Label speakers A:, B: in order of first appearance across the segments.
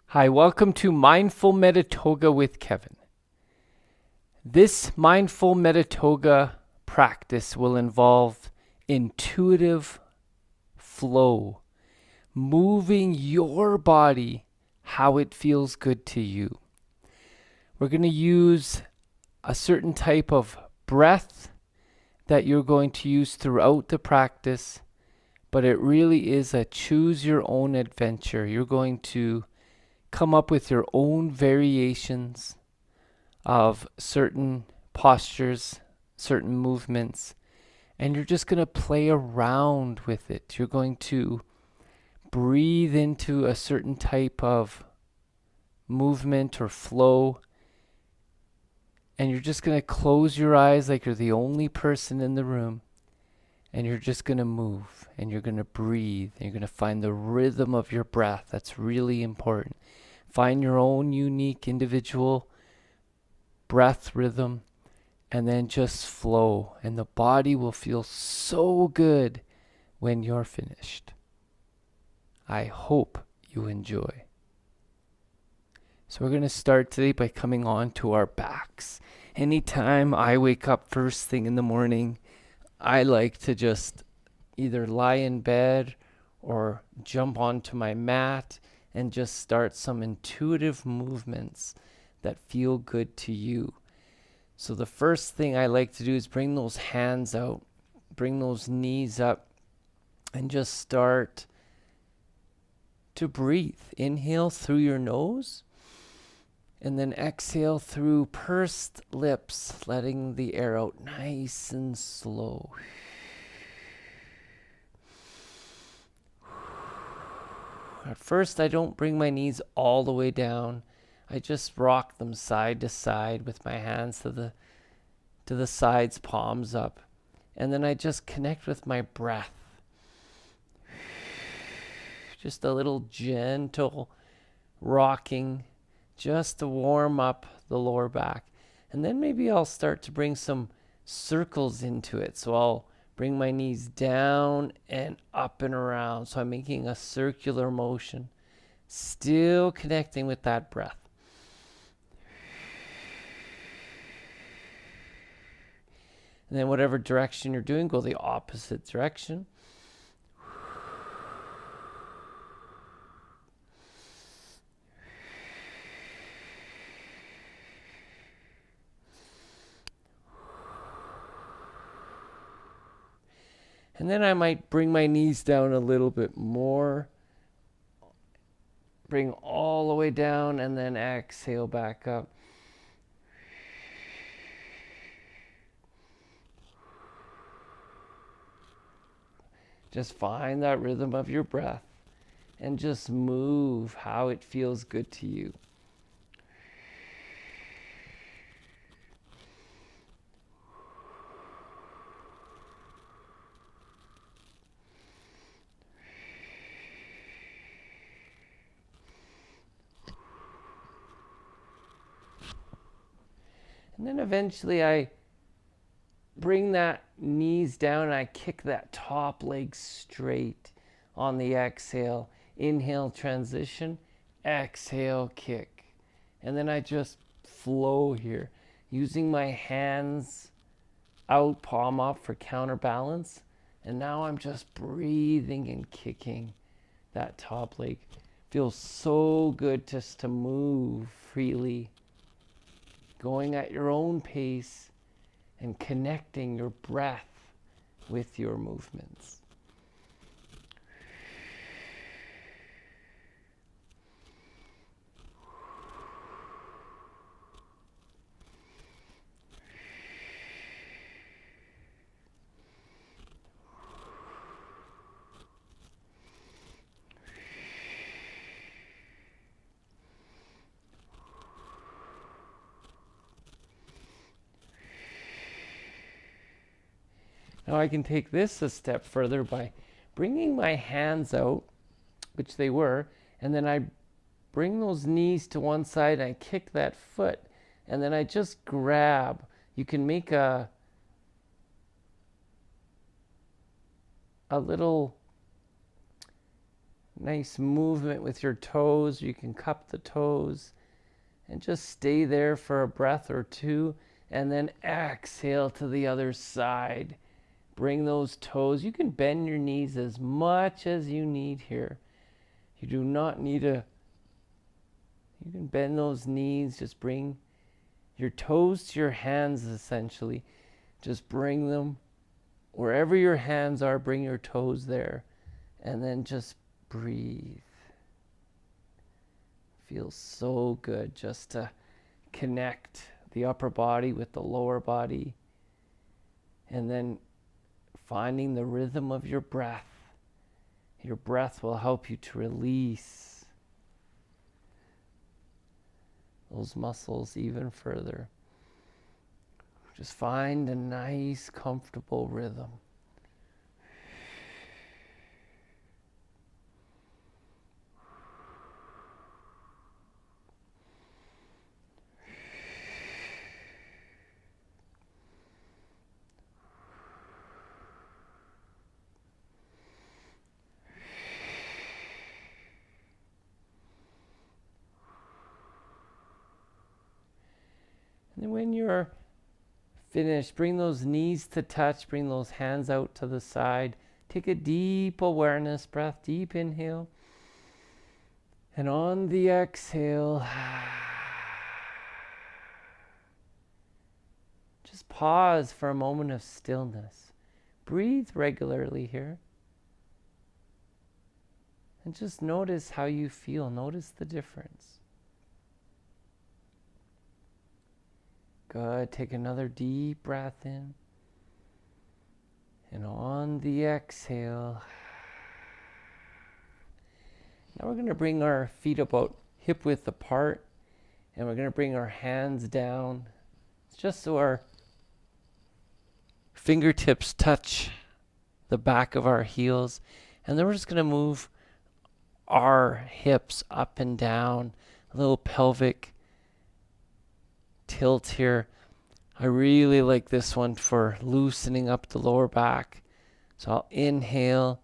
A: Hi, welcome to Mindful Meditoga with Kevin. This Mindful Meditoga practice will involve intuitive flow, moving your body how it feels good to you. We're going to use a certain type of breath that you're going to use throughout the practice, but it really is a choose your own adventure. You're going to come up with your own variations of certain postures, certain movements, and you're just going to play around with it. You're going to breathe into a certain type of movement or flow, and you're just going to close your eyes like you're the only person in the room, and you're just going to move, and you're going to breathe, and you're going to find the rhythm of your breath. That's really important. Find your own unique individual breath rhythm, and then just flow, and the body will feel so good when you're finished. I hope you enjoy. So we're going to start today by coming on to our backs. Anytime I wake up first thing in the morning, I like to just either lie in bed or jump onto my mat and just start some intuitive movements that feel good to you. So the first thing I like to do is bring those hands out, bring those knees up, and just start to breathe. Inhale through your nose, and then exhale through pursed lips, letting the air out nice and slow. At first, I don't bring my knees all the way down. I just rock them side to side with my hands to the sides, palms up. And then I just connect with my breath. Just a little gentle rocking just to warm up the lower back. And then maybe I'll start to bring some circles into it. So I'll bring my knees down and up and around. So I'm making a circular motion, still connecting with that breath. And then whatever direction you're doing, go the opposite direction. And then I might bring my knees down a little bit more. Bring all the way down and then exhale back up. Just find that rhythm of your breath and just move how it feels good to you. And then eventually I bring that knees down and I kick that top leg straight on the exhale. Inhale, transition. Exhale, kick. And then I just flow here, using my hands out, palm up for counterbalance. And now I'm just breathing and kicking that top leg. Feels so good just to move freely, going at your own pace and connecting your breath with your movements. Now I can take this a step further by bringing my hands out, which they were, and then I bring those knees to one side and I kick that foot, and then I just grab. You can make a little Nice movement with your toes. You can cup the toes and just stay there for a breath or two, and then exhale to the other side. Bring those toes. You can bend your knees as much as you need here. You do not need you can bend those knees. Just bring your toes to your hands, essentially. Just bring them wherever your hands are, bring your toes there, and then just breathe. Feels so good just to connect the upper body with the lower body, and then finding the rhythm of your breath. Your breath will help you to release those muscles even further. Just find a nice, comfortable rhythm. And then when you're finished, bring those knees to touch, bring those hands out to the side. Take a deep awareness breath, deep inhale. And on the exhale, just pause for a moment of stillness. Breathe regularly here. And just notice how you feel. Notice the difference. Good. Take another deep breath in. And on the exhale, now we're going to bring our feet about hip width apart. And we're going to bring our hands down. It's just so our fingertips touch the back of our heels. And then we're just going to move our hips up and down. A little pelvic tilt here. I really like this one for loosening up the lower back. So I'll inhale,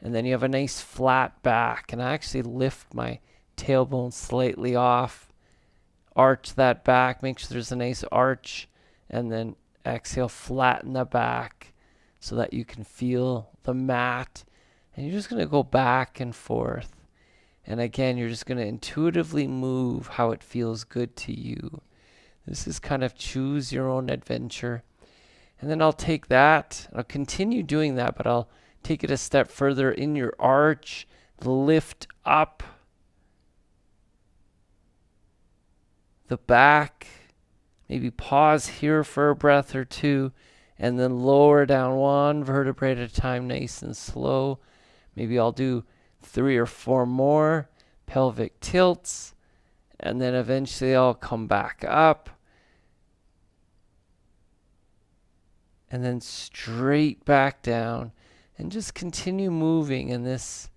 A: and then you have a nice flat back, and I actually lift my tailbone slightly off, arch that back, make sure there's a nice arch, and then exhale, flatten the back so that you can feel the mat. And you're just going to go back and forth. And again, you're just going to intuitively move how it feels good to you. This is kind of choose your own adventure. And then I'll take that, I'll continue doing that, but I'll take it a step further in your arch, lift up the back, maybe pause here for a breath or two, and then lower down one vertebrae at a time, nice and slow. Maybe I'll do 3 or 4 more pelvic tilts, and then eventually I'll come back up. And then straight back down, and just continue moving in this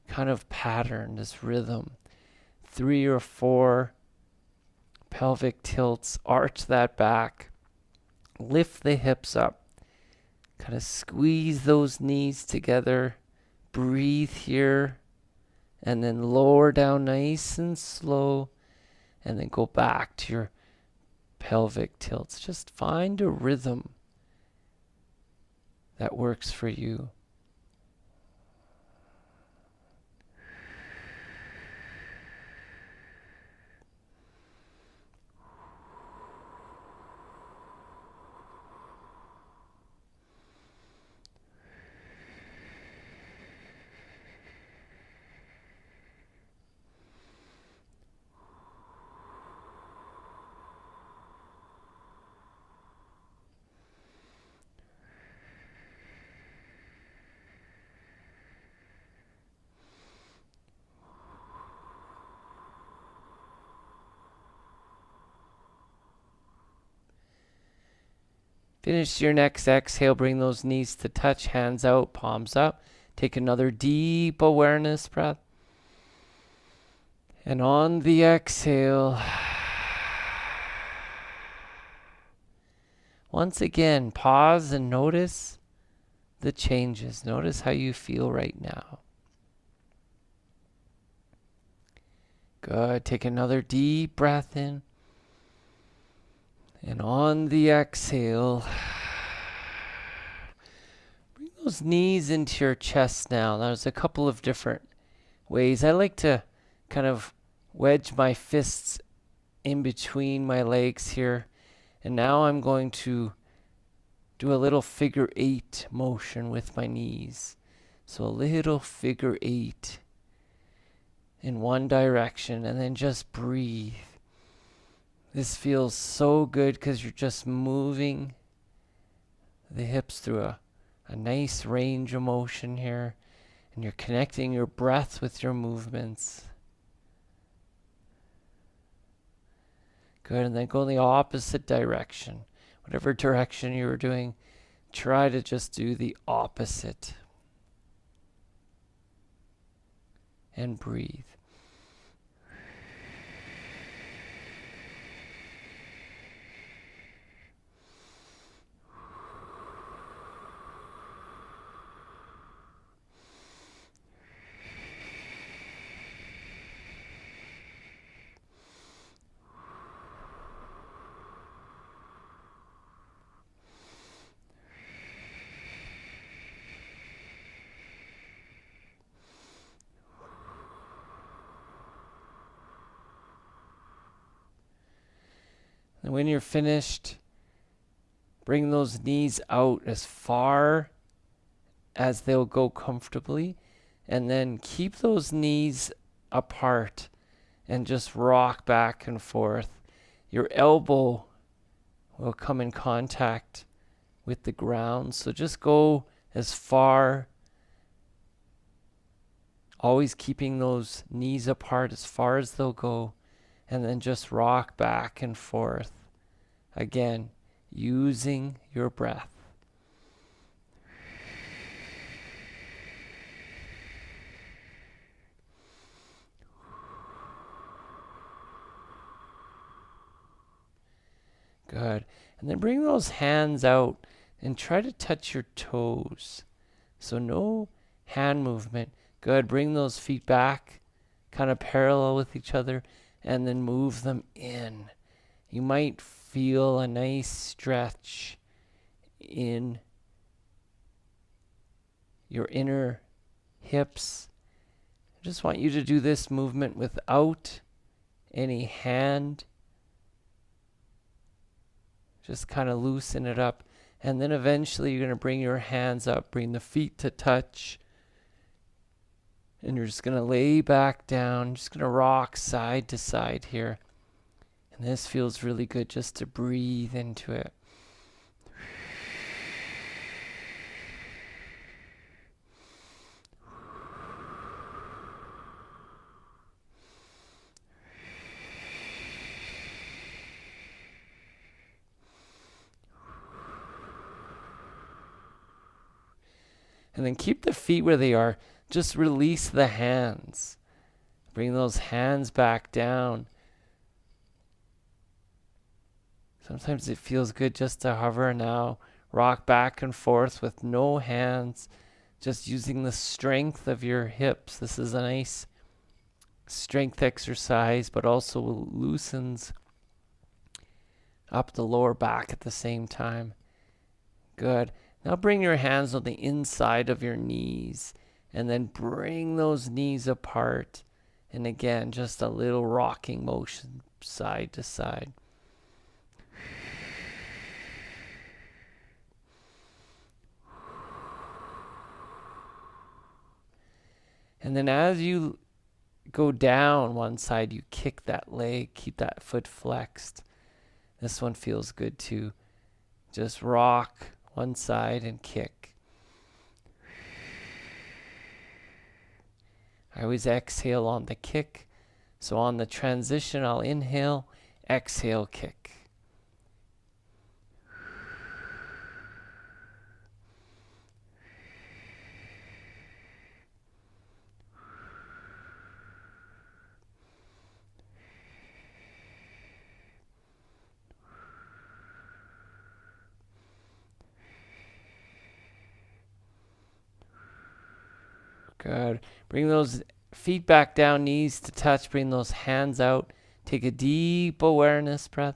A: kind of pattern, this rhythm. 3 or 4 pelvic tilts, arch that back, lift the hips up, kind of squeeze those knees together, breathe here, and then lower down nice and slow, and then go back to your pelvic tilts. Just find a rhythm that works for you. Finish your next exhale. Bring those knees to touch, hands out, palms up. Take another deep awareness breath. And on the exhale, once again, pause and notice the changes. Notice how you feel right now. Good. Take another deep breath in. And on the exhale, bring those knees into your chest now. There's a couple of different ways. I like to kind of wedge my fists in between my legs here. And now I'm going to do a little figure 8 motion with my knees. So a little figure 8 in one direction, and then just breathe. This feels so good because you're just moving the hips through a nice range of motion here, and you're connecting your breath with your movements. Good, and then go in the opposite direction. Whatever direction you were doing, try to just do the opposite. And breathe. And when you're finished, bring those knees out as far as they'll go comfortably, and then keep those knees apart and just rock back and forth. Your elbow will come in contact with the ground, so just go as far, always keeping those knees apart as far as they'll go, and then just rock back and forth. Again, using your breath. Good. And then bring those hands out and try to touch your toes. So no hand movement. Good. Bring those feet back, kind of parallel with each other, and then move them in. You might feel a nice stretch in your inner hips. I just want you to do this movement without any hand. Just kind of loosen it up. And then eventually you're going to bring your hands up, bring the feet to touch. And you're just going to lay back down, just going to rock side to side here. And this feels really good just to breathe into it. And then keep the feet where they are. Just release the hands. Bring those hands back down. Sometimes it feels good just to hover now. Rock back and forth with no hands. Just using the strength of your hips. This is a nice strength exercise, but also loosens up the lower back at the same time. Good. Now bring your hands on the inside of your knees and then bring those knees apart. And again, just a little rocking motion side to side. And then as you go down one side, you kick that leg, keep that foot flexed. This one feels good too. Just rock one side and kick. I always exhale on the kick. So on the transition, I'll inhale, exhale, kick. Good. Bring those Feet back down, knees to touch. Bring those hands out. Take a deep awareness breath.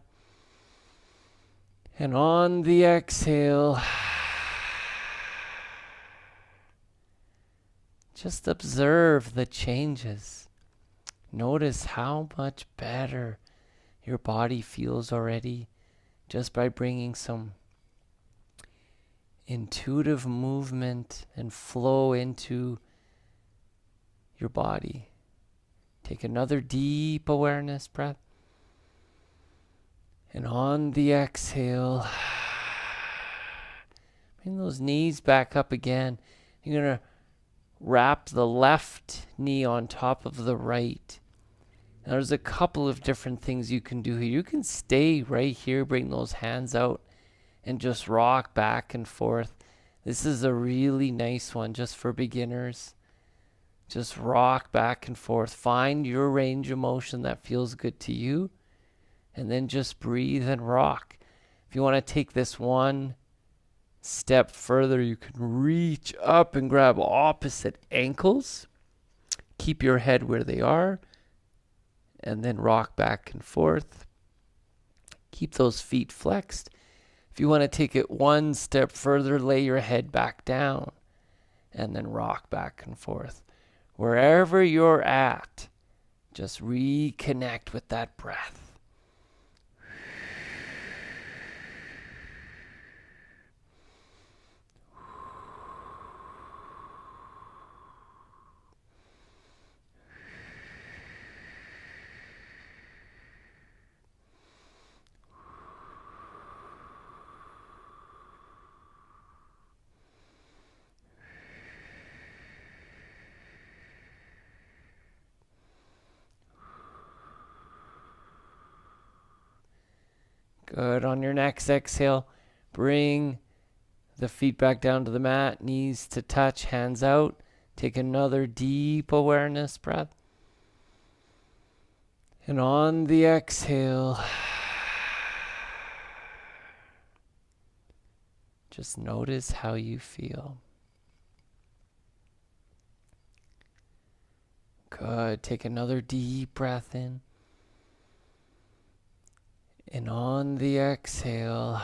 A: And on the exhale, just observe the changes. Notice how much better your body feels already just by bringing some intuitive movement and flow into your body. Take another deep awareness breath. And on the exhale, bring those knees back up again. You're going to wrap the left knee on top of the right. Now, there's a couple of different things you can do here. You can stay right here, bring those hands out, and just rock back and forth. This is a really nice one just for beginners. Just rock back and forth. Find your range of motion that feels good to you, and then just breathe and rock. If you want to take this one step further, you can reach up and grab opposite ankles. Keep your head where they are, and then rock back and forth. Keep those feet flexed. If you want to take it one step further, lay your head back down and then rock back and forth. Wherever you're at, just reconnect with that breath. Good. On your next exhale, bring the feet back down to the mat, knees to touch, hands out. Take another deep awareness breath. And on the exhale, just notice how you feel. Good. Take another deep breath in. And on the exhale,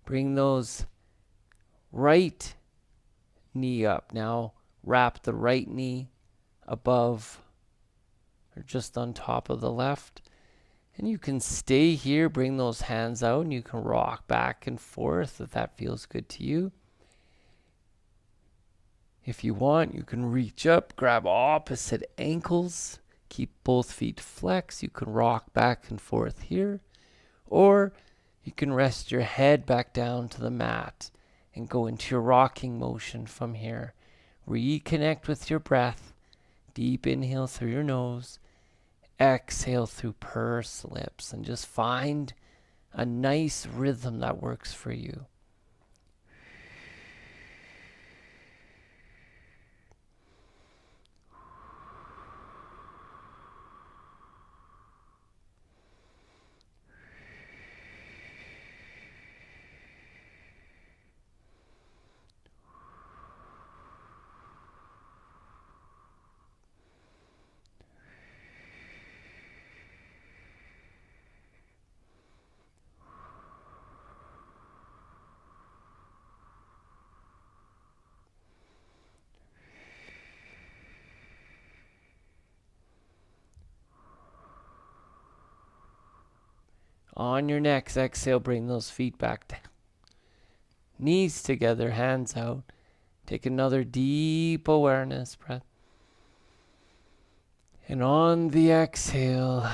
A: bring those right knee up. Now wrap the right knee above or just on top of the left. And you can stay here, bring those hands out, and you can rock back and forth if that feels good to you. If you want, you can reach up, grab opposite ankles. Keep both feet flexed. You can rock back and forth here. Or you can rest your head back down to the mat and go into your rocking motion from here. Reconnect with your breath. Deep inhale through your nose. Exhale through pursed lips. And just find a nice rhythm that works for you. On your next exhale, bring those feet back down. Knees together, hands out. Take another deep awareness breath. And on the exhale,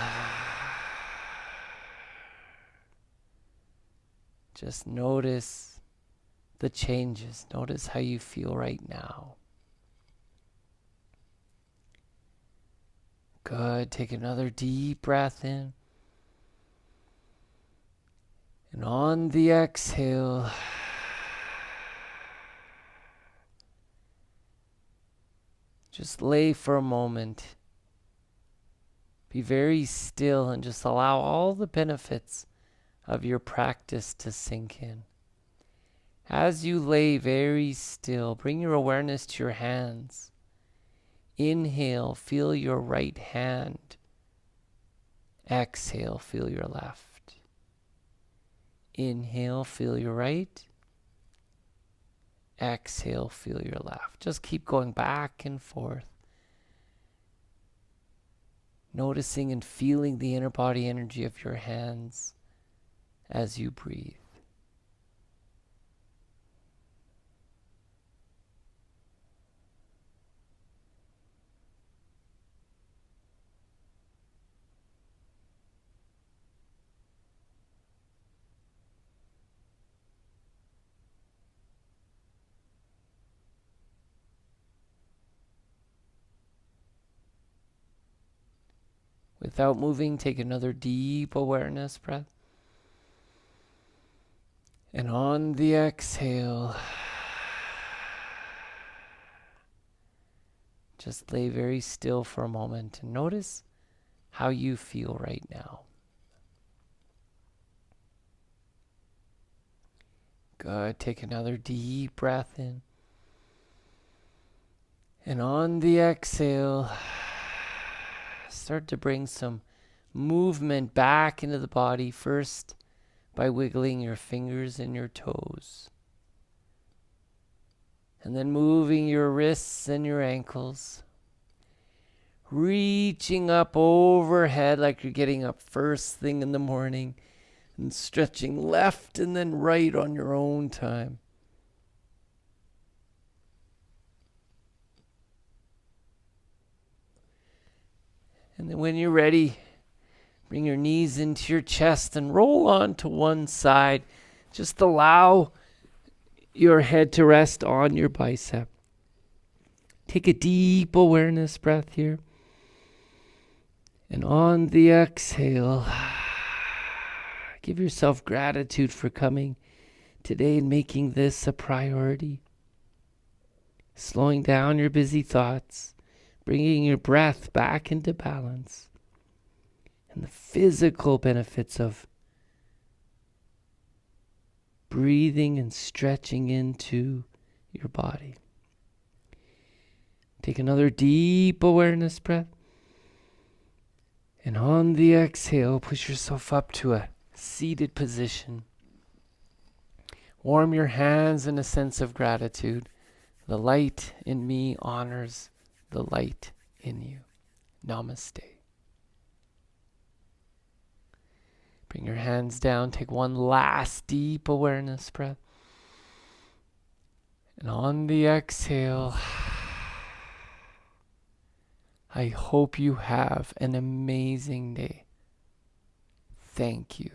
A: just notice the changes. Notice how you feel right now. Good. Take another deep breath in. And on the exhale, just lay for a moment. Be very still and just allow all the benefits of your practice to sink in. As you lay very still, bring your awareness to your hands. Inhale, feel your right hand. Exhale, feel your left. Inhale, feel your right. Exhale, feel your left. Just keep going back and forth. Noticing and feeling the inner body energy of your hands as you breathe. Without moving, take another deep awareness breath. And on the exhale, just lay very still for a moment and notice how you feel right now. Good. Take another deep breath in. And on the exhale, start to bring some movement back into the body, first by wiggling your fingers and your toes. And then moving your wrists and your ankles. Reaching up overhead like you're getting up first thing in the morning. And stretching left and then right on your own time. And then when you're ready, bring your knees into your chest and roll on to one side. Just allow your head to rest on your bicep. Take a deep awareness breath here. And on the exhale, give yourself gratitude for coming today and making this a priority. Slowing down your busy thoughts, bringing your breath back into balance, and the physical benefits of breathing and stretching into your body. Take another deep awareness breath. And on the exhale, push yourself up to a seated position. Warm your hands in a sense of gratitude. The light in me honors the light in you. Namaste. Bring your hands down. Take one last deep awareness breath. And on the exhale, I hope you have an amazing day. Thank you.